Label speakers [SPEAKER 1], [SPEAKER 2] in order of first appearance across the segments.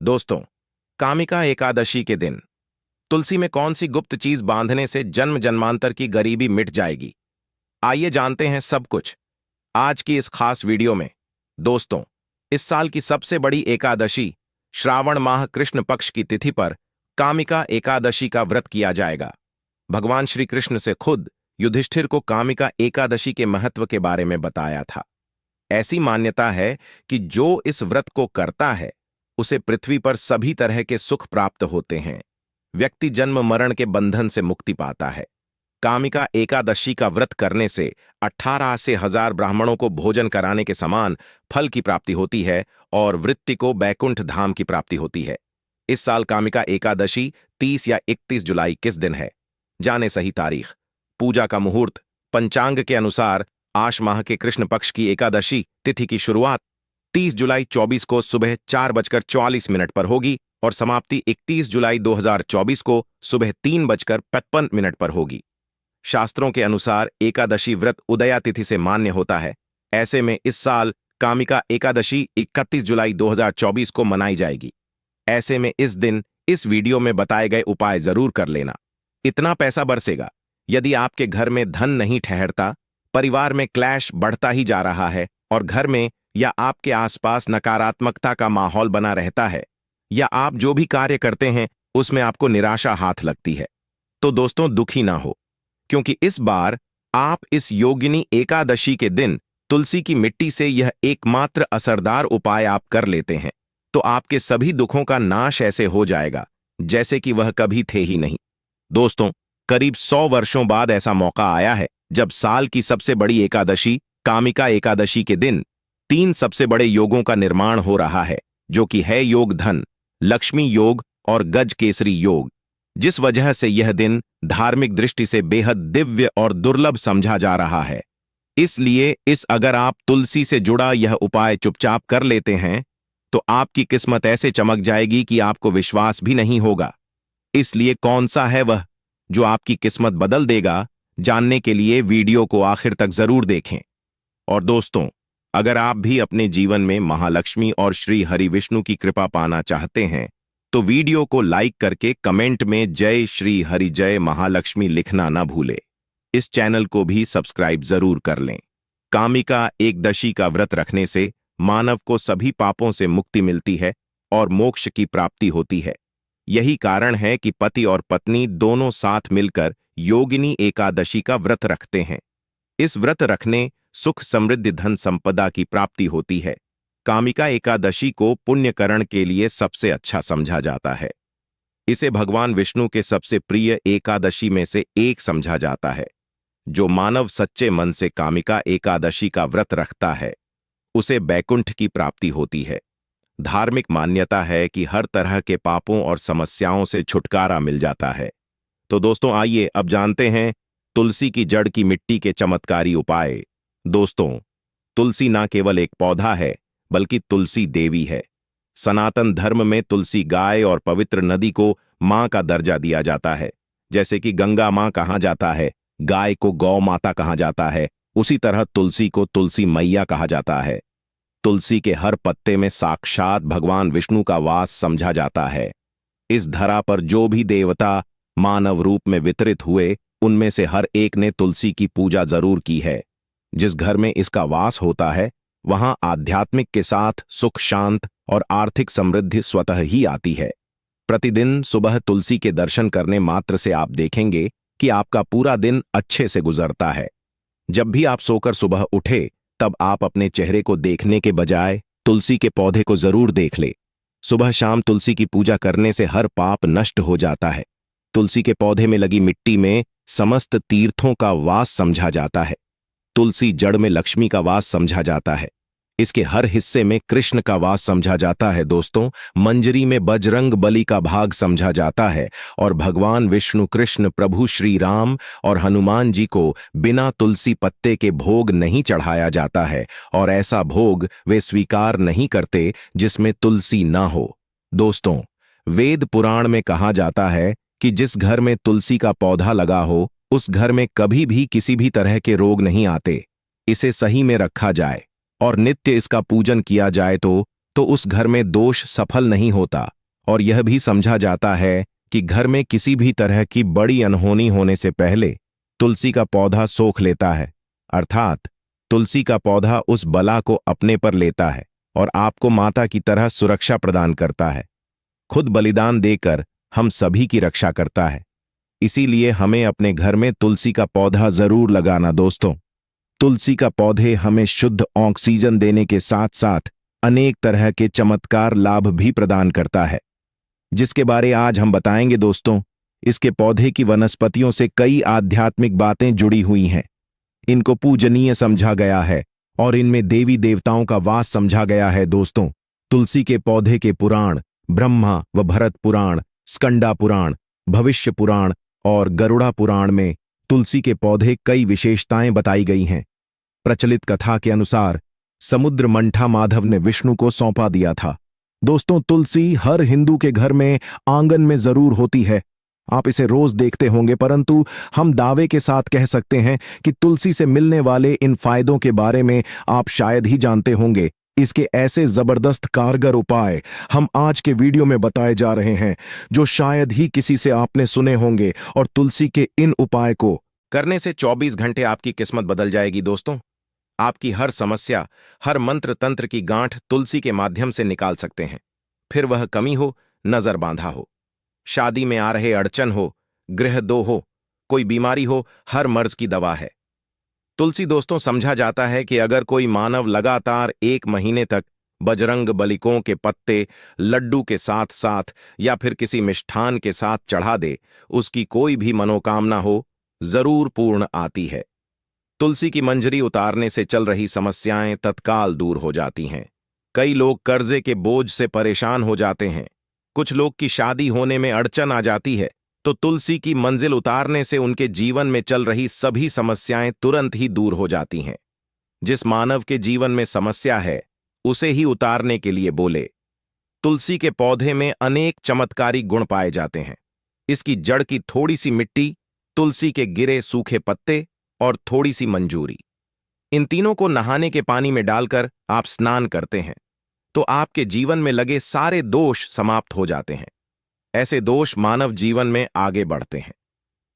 [SPEAKER 1] दोस्तों, कामिका एकादशी के दिन तुलसी में कौन सी गुप्त चीज बांधने से जन्म जन्मांतर की गरीबी मिट जाएगी? आइए जानते हैं सब कुछ आज की इस खास वीडियो में। दोस्तों, इस साल की सबसे बड़ी एकादशी श्रावण माह कृष्ण पक्ष की तिथि पर कामिका एकादशी का व्रत किया जाएगा। भगवान श्री कृष्ण से खुद युधिष्ठिर को कामिका एकादशी के महत्व के बारे में बताया था। ऐसी मान्यता है कि जो इस व्रत को करता है उसे पृथ्वी पर सभी तरह के सुख प्राप्त होते हैं। व्यक्ति जन्म मरण के बंधन से मुक्ति पाता है। कामिका एकादशी का व्रत करने से 18 से 1000 ब्राह्मणों को भोजन कराने के समान फल की प्राप्ति होती है और वृत्ति को बैकुंठ धाम की प्राप्ति होती है। इस साल कामिका एकादशी 30 या 31 जुलाई किस दिन है? जाने सही तारीख। पूजा का मुहूर्त पंचांग के अनुसार आश माह के कृष्ण पक्ष की एकादशी तिथि की शुरुआत 30 जुलाई 24 को सुबह 4:44 पर होगी और समाप्ति 31 जुलाई 2024 को सुबह 3:55 पर होगी। शास्त्रों के अनुसार एकादशी व्रत उदया तिथि से मान्य होता है। ऐसे में इस साल कामिका एकादशी 31 जुलाई 2024 को मनाई जाएगी। ऐसे में इस दिन इस वीडियो में बताए गए उपाय जरूर कर लेना। इतना पैसा बरसेगा। यदि आपके घर में धन नहीं ठहरता, परिवार में क्लैश बढ़ता ही जा रहा है और घर में या आपके आसपास नकारात्मकता का माहौल बना रहता है, या आप जो भी कार्य करते हैं उसमें आपको निराशा हाथ लगती है, तो दोस्तों दुखी ना हो, क्योंकि इस बार आप इस योगिनी एकादशी के दिन तुलसी की मिट्टी से यह एकमात्र असरदार उपाय आप कर लेते हैं तो आपके सभी दुखों का नाश ऐसे हो जाएगा जैसे कि वह कभी थे ही नहीं। दोस्तों, करीब 100 वर्षों बाद ऐसा मौका आया है जब साल की सबसे बड़ी एकादशी कामिका एकादशी के दिन 3 सबसे बड़े योगों का निर्माण हो रहा है, जो कि है योग धन, लक्ष्मी योग और गज केसरी योग, जिस वजह से यह दिन धार्मिक दृष्टि से बेहद दिव्य और दुर्लभ समझा जा रहा है। इसलिए अगर आप तुलसी से जुड़ा यह उपाय चुपचाप कर लेते हैं तो आपकी किस्मत ऐसे चमक जाएगी कि आपको विश्वास भी नहीं होगा। इसलिए कौन सा है वह जो आपकी किस्मत बदल देगा, जानने के लिए वीडियो को आखिर तक जरूर देखें। और दोस्तों, अगर आप भी अपने जीवन में महालक्ष्मी और श्री हरि विष्णु की कृपा पाना चाहते हैं तो वीडियो को लाइक करके कमेंट में जय श्री हरि जय महालक्ष्मी लिखना ना भूले। इस चैनल को भी सब्सक्राइब जरूर कर लें। कामिका एकदशी का व्रत रखने से मानव को सभी पापों से मुक्ति मिलती है और मोक्ष की प्राप्ति होती है। यही कारण है कि पति और पत्नी दोनों साथ मिलकर योगिनी एकादशी का व्रत रखते हैं। इस व्रत रखने सुख समृद्धि धन संपदा की प्राप्ति होती है। कामिका एकादशी को पुण्यकरण के लिए सबसे अच्छा समझा जाता है। इसे भगवान विष्णु के सबसे प्रिय एकादशी में से एक समझा जाता है। जो मानव सच्चे मन से कामिका एकादशी का व्रत रखता है उसे बैकुंठ की प्राप्ति होती है। धार्मिक मान्यता है कि हर तरह के पापों और समस्याओं से छुटकारा मिल जाता है। तो दोस्तों, आइए अब जानते हैं तुलसी की जड़ की मिट्टी के चमत्कारी उपाय। दोस्तों, तुलसी ना केवल एक पौधा है बल्कि तुलसी देवी है। सनातन धर्म में तुलसी गाय और पवित्र नदी को मां का दर्जा दिया जाता है। जैसे कि गंगा मां कहा जाता है, गाय को गौ माता कहा जाता है, उसी तरह तुलसी को तुलसी मैया कहा जाता है। तुलसी के हर पत्ते में साक्षात भगवान विष्णु का वास समझा जाता है। इस धरा पर जो भी देवता मानव रूप में वितरित हुए उनमें से हर एक ने तुलसी की पूजा जरूर की है। जिस घर में इसका वास होता है वहां आध्यात्मिक के साथ सुख शांत और आर्थिक समृद्धि स्वतः ही आती है। प्रतिदिन सुबह तुलसी के दर्शन करने मात्र से आप देखेंगे कि आपका पूरा दिन अच्छे से गुजरता है। जब भी आप सोकर सुबह उठे तब आप अपने चेहरे को देखने के बजाय तुलसी के पौधे को जरूर देख ले। सुबह शाम तुलसी की पूजा करने से हर पाप नष्ट हो जाता है। तुलसी के पौधे में लगी मिट्टी में समस्त तीर्थों का वास समझा जाता है। तुलसी जड़ में लक्ष्मी का वास समझा जाता है। इसके हर हिस्से में कृष्ण का वास समझा जाता है। दोस्तों, मंजरी में बजरंग बली का भाग समझा जाता है और भगवान विष्णु कृष्ण प्रभु श्री राम और हनुमान जी को बिना तुलसी पत्ते के भोग नहीं चढ़ाया जाता है और ऐसा भोग वे स्वीकार नहीं करते जिसमें तुलसी ना हो। दोस्तों, वेद पुराण में कहा जाता है कि जिस घर में तुलसी का पौधा लगा हो उस घर में कभी भी किसी भी तरह के रोग नहीं आते। इसे सही में रखा जाए और नित्य इसका पूजन किया जाए तो उस घर में दोष सफल नहीं होता और यह भी समझा जाता है कि घर में किसी भी तरह की बड़ी अनहोनी होने से पहले तुलसी का पौधा सोख लेता है, अर्थात तुलसी का पौधा उस बला को अपने पर लेता है और आपको माता की तरह सुरक्षा प्रदान करता है। खुद बलिदान देकर हम सभी की रक्षा करता है। इसीलिए हमें अपने घर में तुलसी का पौधा जरूर लगाना दोस्तों। तुलसी का पौधे हमें शुद्ध ऑक्सीजन देने के साथ साथ अनेक तरह के चमत्कार लाभ भी प्रदान करता है, जिसके बारे आज हम बताएंगे दोस्तों। इसके पौधे की वनस्पतियों से कई आध्यात्मिक बातें जुड़ी हुई हैं। इनको पूजनीय समझा गया है और इनमें देवी देवताओं का वास समझा गया है दोस्तों। तुलसी के पौधे के पुराण ब्रह्मा व भरत पुराण, स्कंदा पुराण, भविष्य पुराण और गरुड़ा पुराण में तुलसी के पौधे कई विशेषताएं बताई गई हैं। प्रचलित कथा के अनुसार समुद्र मंठा माधव ने विष्णु को सौंपा दिया था। दोस्तों, तुलसी हर हिंदू के घर में आंगन में जरूर होती है। आप इसे रोज देखते होंगे, परंतु हम दावे के साथ कह सकते हैं कि तुलसी से मिलने वाले इन फायदों के बारे में आप शायद ही जानते होंगे। इसके ऐसे जबरदस्त कारगर उपाय हम आज के वीडियो में बताए जा रहे हैं जो शायद ही किसी से आपने सुने होंगे, और तुलसी के इन उपाय को करने से 24 घंटे आपकी किस्मत बदल जाएगी दोस्तों। आपकी हर समस्या, हर मंत्र तंत्र की गांठ तुलसी के माध्यम से निकाल सकते हैं। फिर वह कमी हो, नजर बांधा हो, शादी में आ रहे अड़चन हो, गृह दो हो, कोई बीमारी हो, हर मर्ज की दवा है तुलसी दोस्तों। समझा जाता है कि अगर कोई मानव लगातार 1 महीने तक बजरंग बलिकों के पत्ते लड्डू के साथ साथ या फिर किसी मिष्ठान के साथ चढ़ा दे, उसकी कोई भी मनोकामना हो जरूर पूर्ण आती है। तुलसी की मंजरी उतारने से चल रही समस्याएं तत्काल दूर हो जाती हैं। कई लोग कर्जे के बोझ से परेशान हो जाते हैं। कुछ लोग की शादी होने में अड़चन आ जाती है, तो तुलसी की मंजिल उतारने से उनके जीवन में चल रही सभी समस्याएं तुरंत ही दूर हो जाती हैं। जिस मानव के जीवन में समस्या है, उसे ही उतारने के लिए बोले। तुलसी के पौधे में अनेक चमत्कारी गुण पाए जाते हैं। इसकी जड़ की थोड़ी सी मिट्टी, तुलसी के गिरे सूखे पत्ते और थोड़ी सी मंजूरी, इन तीनों को नहाने के पानी में डालकर आप स्नान करते हैं तो आपके जीवन में लगे सारे दोष समाप्त हो जाते हैं। ऐसे दोष मानव जीवन में आगे बढ़ते हैं।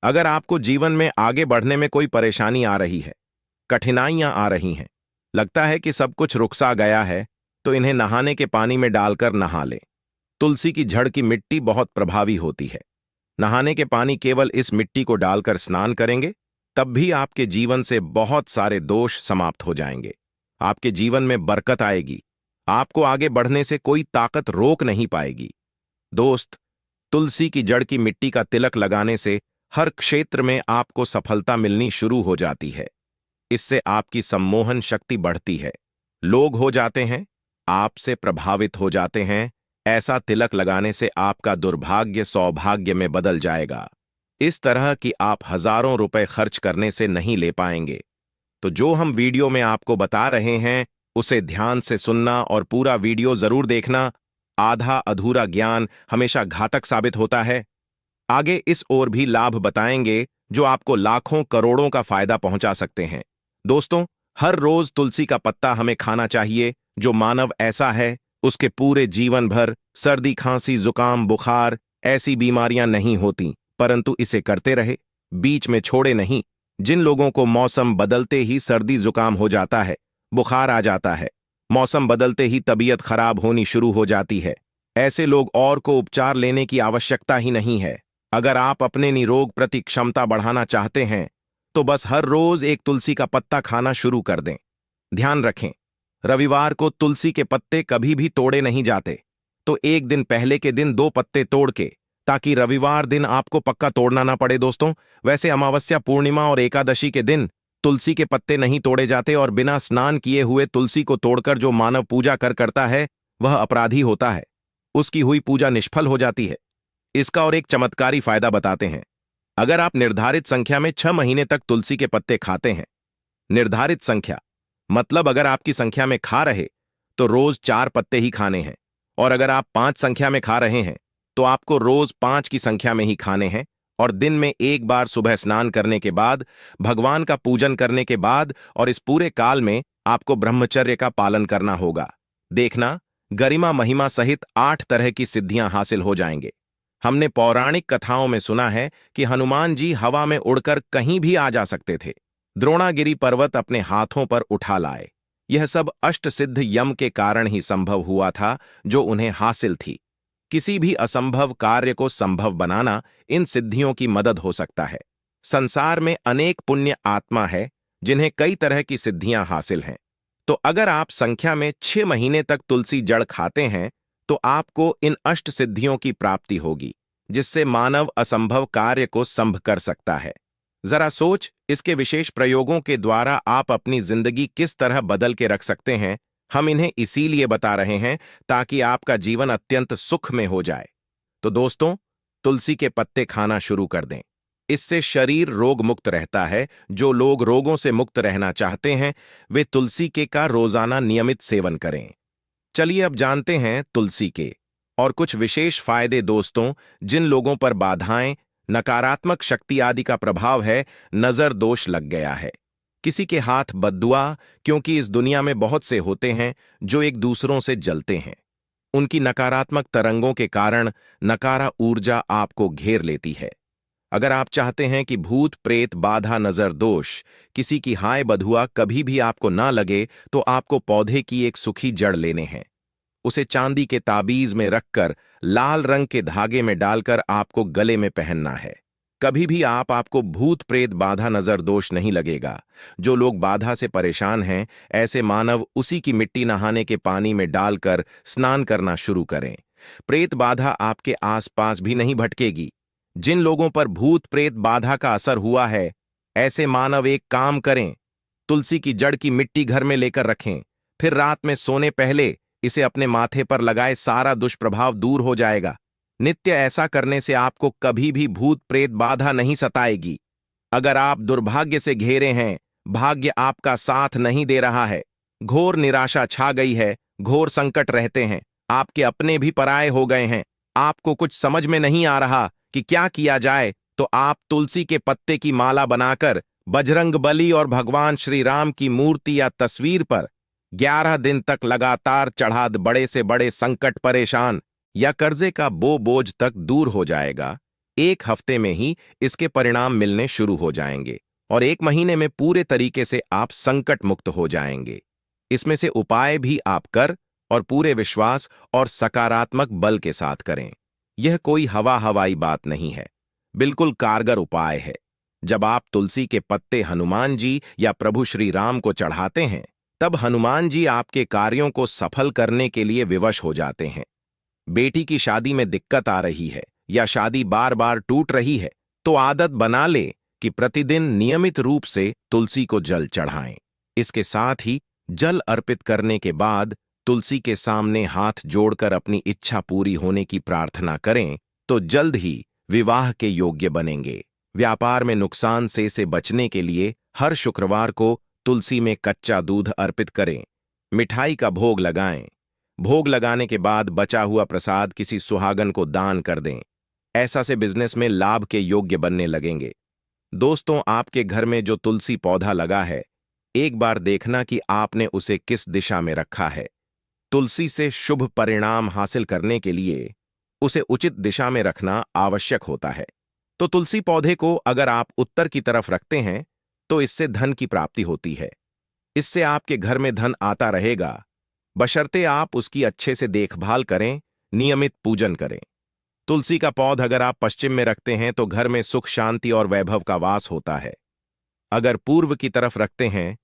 [SPEAKER 1] अगर आपको जीवन में आगे बढ़ने में कोई परेशानी आ रही है, कठिनाइयां आ रही हैं, लगता है कि सब कुछ रुकसा गया है, तो इन्हें नहाने के पानी में डालकर नहा लें। तुलसी की जड़ की मिट्टी बहुत प्रभावी होती है। नहाने के पानी केवल इस मिट्टी को डालकर स्नान करेंगे, तब भी आपके जीवन से बहुत सारे दोष समाप्त हो जाएंगे। आपके जीवन में बरकत आएगी। आपको आगे बढ़ने से कोई ताकत रोक नहीं पाएगी। दोस्त, तुलसी की जड़ की मिट्टी का तिलक लगाने से हर क्षेत्र में आपको सफलता मिलनी शुरू हो जाती है। इससे आपकी सम्मोहन शक्ति बढ़ती है। लोग हो जाते हैं, आपसे प्रभावित हो जाते हैं। ऐसा तिलक लगाने से आपका दुर्भाग्य सौभाग्य में बदल जाएगा। इस तरह कि आप हजारों रुपए खर्च करने से नहीं ले पाएंगे। तो जो हम वीडियो में आपको बता रहे हैं, उसे ध्यान से सुनना और पूरा वीडियो जरूर देखना। आधा अधूरा ज्ञान हमेशा घातक साबित होता है। आगे इस ओर भी लाभ बताएंगे जो आपको लाखों करोड़ों का फायदा पहुंचा सकते हैं। दोस्तों, हर रोज तुलसी का पत्ता हमें खाना चाहिए। जो मानव ऐसा है, उसके पूरे जीवन भर सर्दी, खांसी, जुकाम, बुखार ऐसी बीमारियां नहीं होती, परंतु इसे करते रहे, बीच में छोड़े नहीं। जिन लोगों को मौसम बदलते ही सर्दी जुकाम हो जाता है, बुखार आ जाता है, मौसम बदलते ही तबीयत खराब होनी शुरू हो जाती है, ऐसे लोग और को उपचार लेने की आवश्यकता ही नहीं है। अगर आप अपने निरोग प्रति क्षमता बढ़ाना चाहते हैं, तो बस हर रोज एक तुलसी का पत्ता खाना शुरू कर दें। ध्यान रखें, रविवार को तुलसी के पत्ते कभी भी तोड़े नहीं जाते, तो एक दिन पहले के दिन 2 पत्ते तोड़ के, ताकि रविवार दिन आपको पक्का तोड़ना ना पड़े। दोस्तों, वैसे अमावस्या, पूर्णिमा और एकादशी के दिन तुलसी के पत्ते नहीं तोड़े जाते, और बिना स्नान किए हुए तुलसी को तोड़कर जो मानव पूजा करता है, वह अपराधी होता है। उसकी हुई पूजा निष्फल हो जाती है। इसका और एक चमत्कारी फायदा बताते हैं। अगर आप निर्धारित संख्या में 6 महीने तक तुलसी के पत्ते खाते हैं, निर्धारित संख्या मतलब अगर आपकी संख्या में खा रहे तो रोज 4 पत्ते ही खाने हैं, और अगर आप 5 संख्या में खा रहे हैं तो आपको रोज 5 की संख्या में ही खाने हैं, और दिन में एक बार सुबह स्नान करने के बाद, भगवान का पूजन करने के बाद, और इस पूरे काल में आपको ब्रह्मचर्य का पालन करना होगा। देखना, गरिमा महिमा सहित 8 तरह की सिद्धियां हासिल हो जाएंगे। हमने पौराणिक कथाओं में सुना है कि हनुमान जी हवा में उड़कर कहीं भी आ जा सकते थे। द्रोणागिरी पर्वत अपने हाथों पर उठा लाए। यह सब अष्टसिद्ध यम के कारण ही संभव हुआ था, जो उन्हें हासिल थी। किसी भी असंभव कार्य को संभव बनाना इन सिद्धियों की मदद हो सकता है। संसार में अनेक पुण्य आत्मा है जिन्हें कई तरह की सिद्धियां हासिल हैं। तो अगर आप संख्या में 6 महीने तक तुलसी जड़ खाते हैं तो आपको इन अष्ट सिद्धियों की प्राप्ति होगी, जिससे मानव असंभव कार्य को संभ कर सकता है। जरा सोच, इसके विशेष प्रयोगों के द्वारा आप अपनी जिंदगी किस तरह बदल के रख सकते हैं। हम इन्हें इसीलिए बता रहे हैं ताकि आपका जीवन अत्यंत सुख में हो जाए। तो दोस्तों, तुलसी के पत्ते खाना शुरू कर दें। इससे शरीर रोग मुक्त रहता है। जो लोग रोगों से मुक्त रहना चाहते हैं, वे तुलसी के का रोजाना नियमित सेवन करें। चलिए अब जानते हैं तुलसी के और कुछ विशेष फायदे। दोस्तों, जिन लोगों पर बाधाएं, नकारात्मक शक्ति आदि का प्रभाव है, नजर दोष लग गया है, किसी के हाथ बद्दुआ, क्योंकि इस दुनिया में बहुत से होते हैं जो एक दूसरों से जलते हैं। उनकी नकारात्मक तरंगों के कारण नकारा ऊर्जा आपको घेर लेती है। अगर आप चाहते हैं कि भूत प्रेत बाधा नजर दोष, किसी की हाय बधुआ कभी भी आपको ना लगे, तो आपको पौधे की एक सूखी जड़ लेने हैं। उसे चांदी के ताबीज में रखकर लाल रंग के धागे में डालकर आपको गले में पहनना है। कभी भी आपको भूत प्रेत बाधा नजर दोष नहीं लगेगा। जो लोग बाधा से परेशान हैं, ऐसे मानव उसी की मिट्टी नहाने के पानी में डालकर स्नान करना शुरू करें। प्रेत बाधा आपके आसपास भी नहीं भटकेगी। जिन लोगों पर भूत प्रेत बाधा का असर हुआ है, ऐसे मानव एक काम करें, तुलसी की जड़ की मिट्टी घर में लेकर रखें। फिर रात में सोने पहले इसे अपने माथे पर लगाए, सारा दुष्प्रभाव दूर हो जाएगा। नित्य ऐसा करने से आपको कभी भी भूत प्रेत बाधा नहीं सताएगी। अगर आप दुर्भाग्य से घेरे हैं, भाग्य आपका साथ नहीं दे रहा है, घोर निराशा छा गई है, घोर संकट रहते हैं, आपके अपने भी पराये हो गए हैं, आपको कुछ समझ में नहीं आ रहा कि क्या किया जाए, तो आप तुलसी के पत्ते की माला बनाकर बजरंगबली और भगवान श्री राम की मूर्ति या तस्वीर पर 11 दिन तक लगातार चढ़ा दे। बड़े से बड़े संकट, परेशान या कर्जे का बोझ तक दूर हो जाएगा। 1 हफ्ते में ही इसके परिणाम मिलने शुरू हो जाएंगे और 1 महीने में पूरे तरीके से आप संकट मुक्त हो जाएंगे। इसमें से उपाय भी आप कर और पूरे विश्वास और सकारात्मक बल के साथ करें। यह कोई हवाई बात नहीं है, बिल्कुल कारगर उपाय है। जब आप तुलसी के पत्ते हनुमान जी या प्रभु श्री राम को चढ़ाते हैं, तब हनुमान जी आपके कार्यों को सफल करने के लिए विवश हो जाते हैं। बेटी की शादी में दिक्कत आ रही है या शादी बार बार टूट रही है, तो आदत बना ले कि प्रतिदिन नियमित रूप से तुलसी को जल चढ़ाएं। इसके साथ ही जल अर्पित करने के बाद तुलसी के सामने हाथ जोड़कर अपनी इच्छा पूरी होने की प्रार्थना करें, तो जल्द ही विवाह के योग्य बनेंगे। व्यापार में नुकसान से बचने के लिए हर शुक्रवार को तुलसी में कच्चा दूध अर्पित करें। मिठाई का भोग लगाएं। भोग लगाने के बाद बचा हुआ प्रसाद किसी सुहागन को दान कर दें। ऐसा से बिजनेस में लाभ के योग्य बनने लगेंगे। दोस्तों, आपके घर में जो तुलसी पौधा लगा है, एक बार देखना कि आपने उसे किस दिशा में रखा है। तुलसी से शुभ परिणाम हासिल करने के लिए उसे उचित दिशा में रखना आवश्यक होता है। तो तुलसी पौधे को अगर आप उत्तर की तरफ रखते हैं, तो इससे धन की प्राप्ति होती है। इससे आपके घर में धन आता रहेगा, बशर्ते आप उसकी अच्छे से देखभाल करें, नियमित पूजन करें। तुलसी का पौधा अगर आप पश्चिम में रखते हैं, तो घर में सुख, शांति और वैभव का वास होता है। अगर पूर्व की तरफ रखते हैं,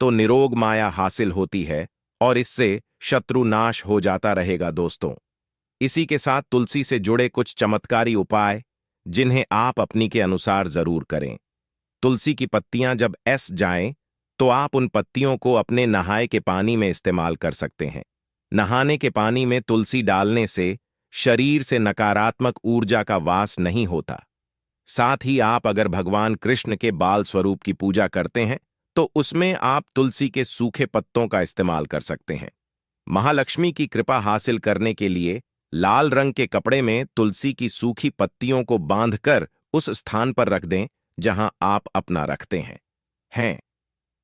[SPEAKER 1] तो निरोग माया हासिल होती है और इससे शत्रु नाश हो जाता रहेगा। दोस्तों, इसी के साथ तुलसी से जुड़े कुछ चमत्कारी उपाय, जिन्हें आप अपनी के अनुसार जरूर करें। तुलसी की पत्तियां जब जाएं, तो आप उन पत्तियों को अपने नहाए के पानी में इस्तेमाल कर सकते हैं। नहाने के पानी में तुलसी डालने से शरीर से नकारात्मक ऊर्जा का वास नहीं होता। साथ ही आप अगर भगवान कृष्ण के बाल स्वरूप की पूजा करते हैं, तो उसमें आप तुलसी के सूखे पत्तों का इस्तेमाल कर सकते हैं। महालक्ष्मी की कृपा हासिल करने के लिए लाल रंग के कपड़े में तुलसी की सूखी पत्तियों को बांधकर उस स्थान पर रख दें जहां आप अपना रखते हैं।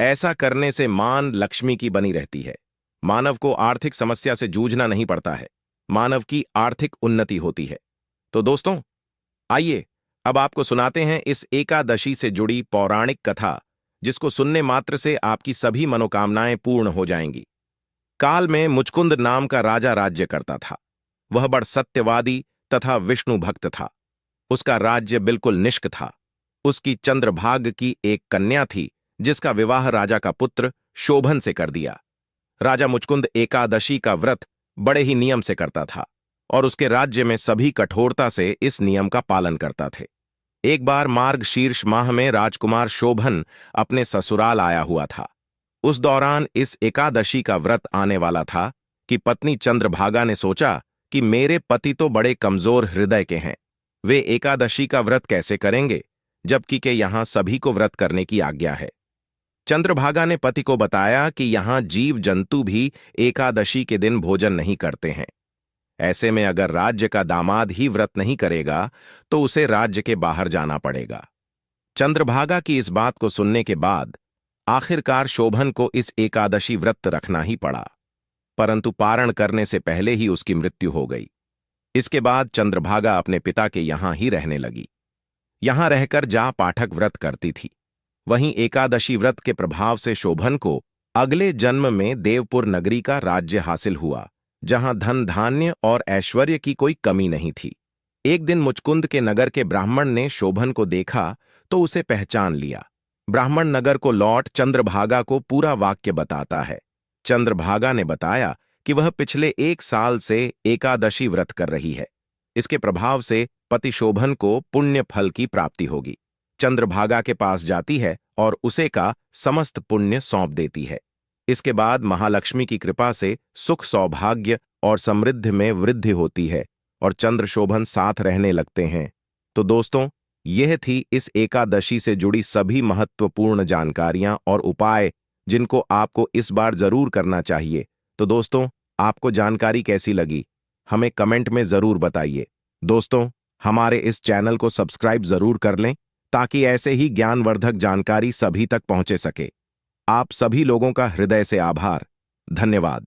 [SPEAKER 1] ऐसा करने से मान लक्ष्मी की बनी रहती है। मानव को आर्थिक समस्या से जूझना नहीं पड़ता है, मानव की आर्थिक उन्नति होती है। तो दोस्तों, आइए अब आपको सुनाते हैं इस एकादशी से जुड़ी पौराणिक कथा, जिसको सुनने मात्र से आपकी सभी मनोकामनाएं पूर्ण हो जाएंगी। काल में मुचकुंद नाम का राजा राज्य करता था। वह बड़ सत्यवादी तथा विष्णु भक्त था। उसका राज्य बिल्कुल निष्क था। उसकी चंद्रभाग की एक कन्या थी, जिसका विवाह राजा का पुत्र शोभन से कर दिया। राजा मुचकुंद एकादशी का व्रत बड़े ही नियम से करता था और उसके राज्य में सभी कठोरता से इस नियम का पालन करता थे। एक बार मार्गशीर्ष माह में राजकुमार शोभन अपने ससुराल आया हुआ था। उस दौरान इस एकादशी का व्रत आने वाला था कि पत्नी चंद्रभागा ने सोचा कि मेरे पति तो बड़े कमजोर हृदय के हैं, वे एकादशी का व्रत कैसे करेंगे, जबकि के यहां सभी को व्रत करने की आज्ञा है। चंद्रभागा ने पति को बताया कि यहां जीव जंतु भी एकादशी के दिन भोजन नहीं करते हैं। ऐसे में अगर राज्य का दामाद ही व्रत नहीं करेगा तो उसे राज्य के बाहर जाना पड़ेगा। चंद्रभागा की इस बात को सुनने के बाद आखिरकार शोभन को इस एकादशी व्रत रखना ही पड़ा, परंतु पारण करने से पहले ही उसकी मृत्यु हो गई। इसके बाद चंद्रभागा अपने पिता के यहां ही रहने लगी। यहां रहकर जा पाठक व्रत करती थी। वहीं एकादशी व्रत के प्रभाव से शोभन को अगले जन्म में देवपुर नगरी का राज्य हासिल हुआ, जहां धन धान्य और ऐश्वर्य की कोई कमी नहीं थी। एक दिन मुचकुंद के नगर के ब्राह्मण ने शोभन को देखा तो उसे पहचान लिया। ब्राह्मण नगर को लौट चंद्रभागा को पूरा वाक्य बताता है। चंद्रभागा ने बताया कि वह पिछले 1 साल से एकादशी व्रत कर रही है। इसके प्रभाव से पति शोभन को पुण्य फल की प्राप्ति होगी। चंद्रभागा के पास जाती है और उसे का समस्त पुण्य सौंप देती है। इसके बाद महालक्ष्मी की कृपा से सुख सौभाग्य और समृद्धि में वृद्धि होती है और चंद्र शोभन साथ रहने लगते हैं। तो दोस्तों, यह थी इस एकादशी से जुड़ी सभी महत्वपूर्ण जानकारियां और उपाय, जिनको आपको इस बार जरूर करना चाहिए। तो दोस्तों, आपको जानकारी कैसी लगी, हमें कमेंट में जरूर बताइए। दोस्तों, हमारे इस चैनल को सब्सक्राइब जरूर कर लें ताकि ऐसे ही ज्ञानवर्धक जानकारी सभी तक पहुंचे सके। आप सभी लोगों का हृदय से आभार। धन्यवाद।